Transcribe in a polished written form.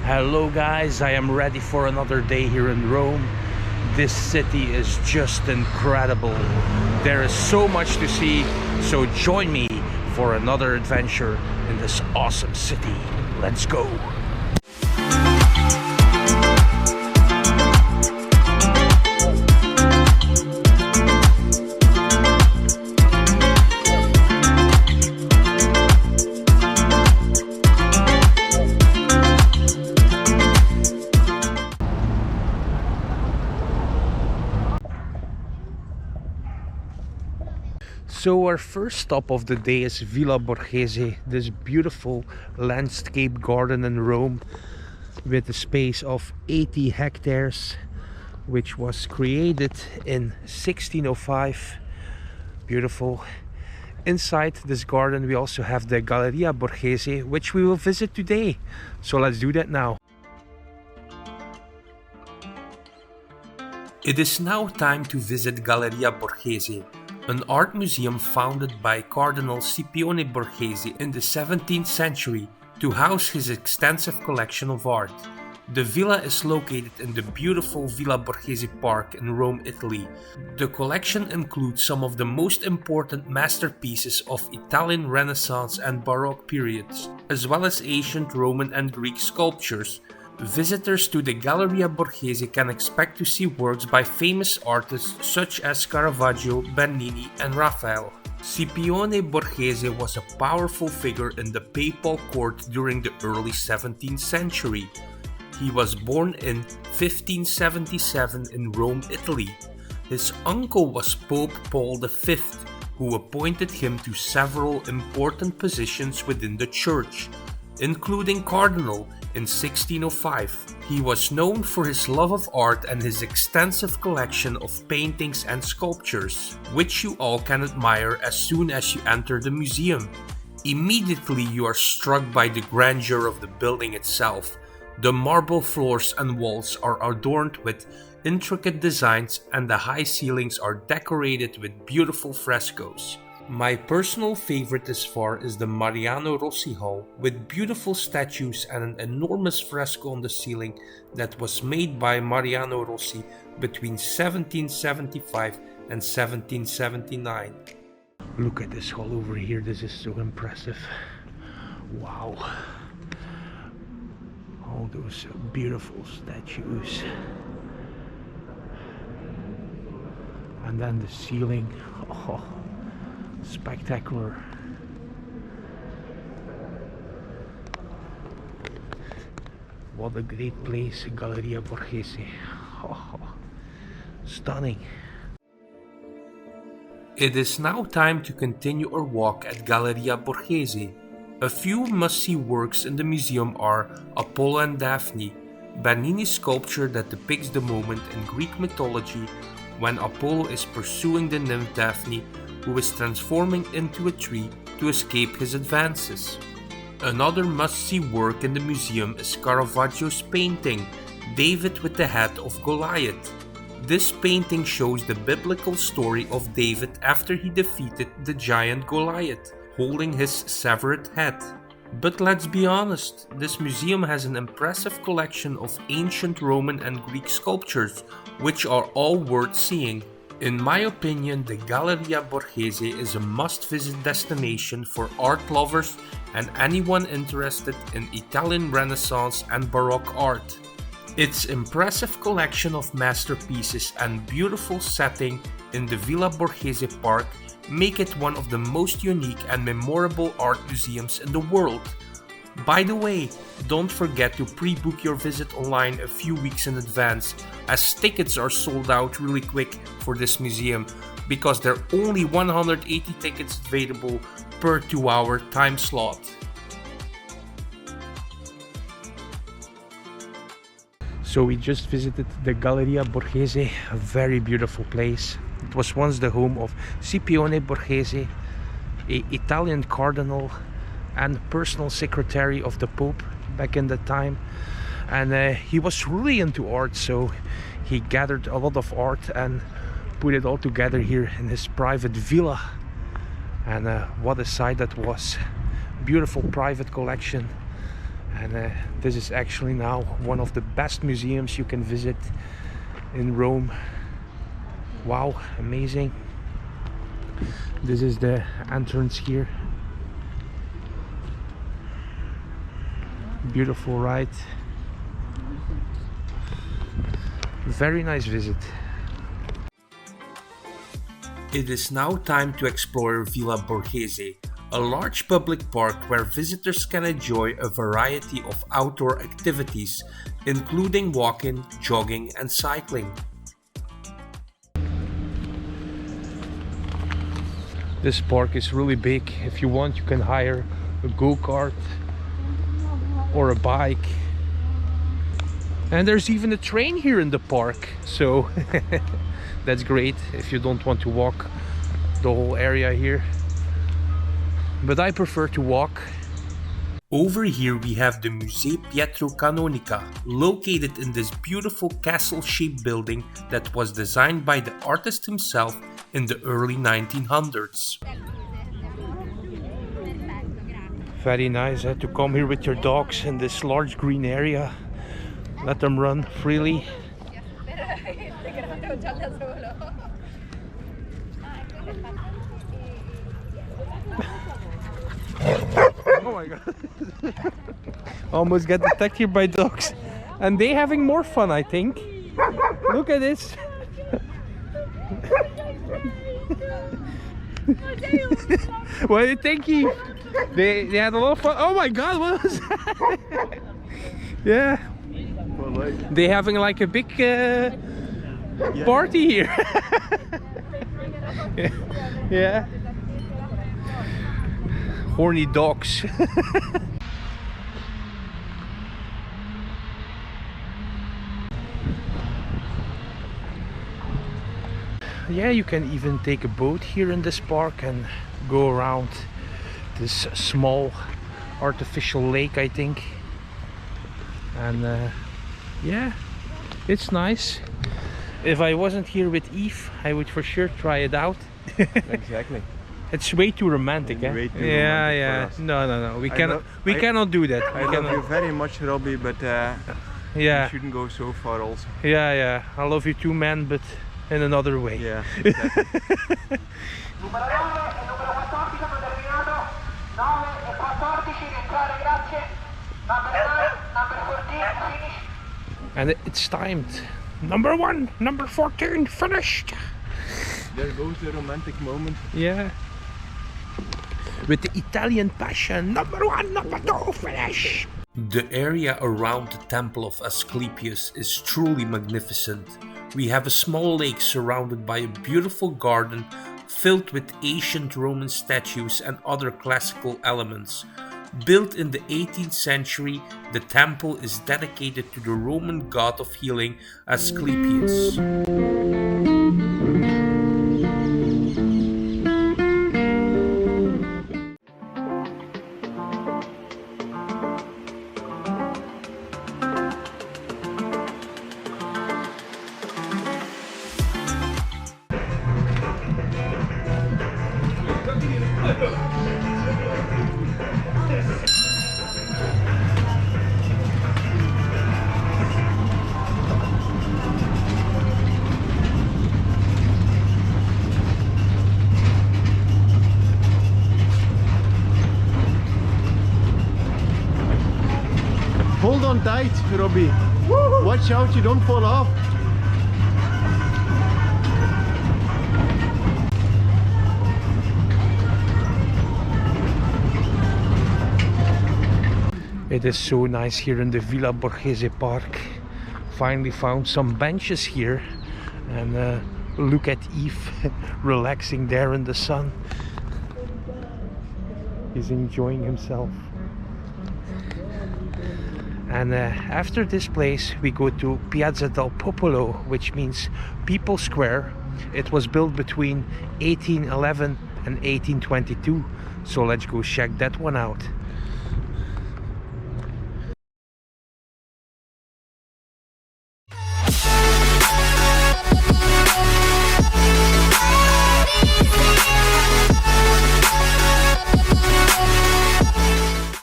Hello guys, I am ready for another day here in Rome. This city is just incredible. There is so much to see, so join me for another adventure in this awesome city. Let's go! So our first stop of the day is Villa Borghese, this beautiful landscape garden in Rome with a space of 80 hectares, which was created in 1605. Beautiful. Inside this garden we also have the Galleria Borghese, which we will visit today. So let's do that now. It is now time to visit Galleria Borghese, an art museum founded by Cardinal Scipione Borghese in the 17th century to house his extensive collection of art. The villa is located in the beautiful Villa Borghese Park in Rome, Italy. The collection includes some of the most important masterpieces of Italian Renaissance and Baroque periods, as well as ancient Roman and Greek sculptures. Visitors to the Galleria Borghese can expect to see works by famous artists such as Caravaggio, Bernini and Raphael. Scipione Borghese was a powerful figure in the papal court during the early 17th century. He was born in 1577 in Rome, Italy. His uncle was Pope Paul V, who appointed him to several important positions within the church, including cardinal in 1605. He was known for his love of art and his extensive collection of paintings and sculptures, which you all can admire as soon as you enter the museum. Immediately you are struck by the grandeur of the building itself. The marble floors and walls are adorned with intricate designs and the high ceilings are decorated with beautiful frescoes. My personal favorite thus far is the Mariano Rossi Hall, with beautiful statues and an enormous fresco on the ceiling that was made by Mariano Rossi between 1775 and 1779. Look at this hall over here, this is so impressive. Wow. All those beautiful statues. And then the ceiling. Oh. Spectacular. What a great place, Galleria Borghese. Oh, stunning. It is now time to continue our walk at Galleria Borghese. A few must-see works in the museum are Apollo and Daphne, Bernini's sculpture that depicts the moment in Greek mythology when Apollo is pursuing the nymph Daphne, who is transforming into a tree to escape his advances. Another must-see work in the museum is Caravaggio's painting, David with the Head of Goliath. This painting shows the biblical story of David after he defeated the giant Goliath, holding his severed head. But let's be honest, this museum has an impressive collection of ancient Roman and Greek sculptures, which are all worth seeing. In my opinion, the Galleria Borghese is a must-visit destination for art lovers and anyone interested in Italian Renaissance and Baroque art. Its impressive collection of masterpieces and beautiful setting in the Villa Borghese Park make it one of the most unique and memorable art museums in the world. By the way, don't forget to pre-book your visit online a few weeks in advance, as tickets are sold out really quick for this museum because there are only 180 tickets available per 2-hour time slot. So we just visited the Galleria Borghese, a very beautiful place. It was once the home of Scipione Borghese, an Italian cardinal and personal secretary of the Pope back in the time, and he was really into art, so he gathered a lot of art and put it all together here in his private villa. And what a sight that was. Beautiful private collection, And this is actually now one of the best museums you can visit in Rome. Wow, amazing. This is the entrance here. Beautiful, right? Very nice visit. It is now time to explore Villa Borghese, a large public park where visitors can enjoy a variety of outdoor activities, including walking, jogging, and cycling. This park is really big. If you want, you can hire a go-kart or a bike. And there's even a train here in the park, so that's great if you don't want to walk the whole area here. But I prefer to walk. Over here we have the Museo Pietro Canonica, located in this beautiful castle-shaped building that was designed by the artist himself in the early 1900s. Very nice to come here with your dogs in this large green area. Let them run freely. Oh my god. Almost got attacked here by dogs. And they having more fun, I think. Look at this. What do you think? They had a lot of fun. Oh my god, what was that? Yeah. They having like a big party here. Yeah. Horny dogs. Yeah, you can even take a boat here in this park and go around this small artificial lake, I think. And yeah, it's nice. If I wasn't here with Eve, I would for sure try it out. Exactly. It's way too romantic, eh? Way too yeah. romantic No. We cannot do that. I love you very much, Robbie, but yeah, you shouldn't go so far also. Yeah. I love you too, man, but in another way. Yeah. Exactly. And it's timed. Number 1, number 14, finished. There goes the romantic moment. Yeah. With the Italian passion, number 1, number 2, finish. The area around the Temple of Asclepius is truly magnificent. We have a small lake surrounded by a beautiful garden filled with ancient Roman statues and other classical elements. Built in the 18th century, the temple is dedicated to the Roman god of healing Asclepius. Hold on tight, Robbie. Watch out, you don't fall off. It is so nice here in the Villa Borghese Park. Finally found some benches here, and look at Eve relaxing there in the sun. He's enjoying himself. And after this place we go to Piazza del Popolo, which means People Square. It was built between 1811 and 1822, so let's go check that one out.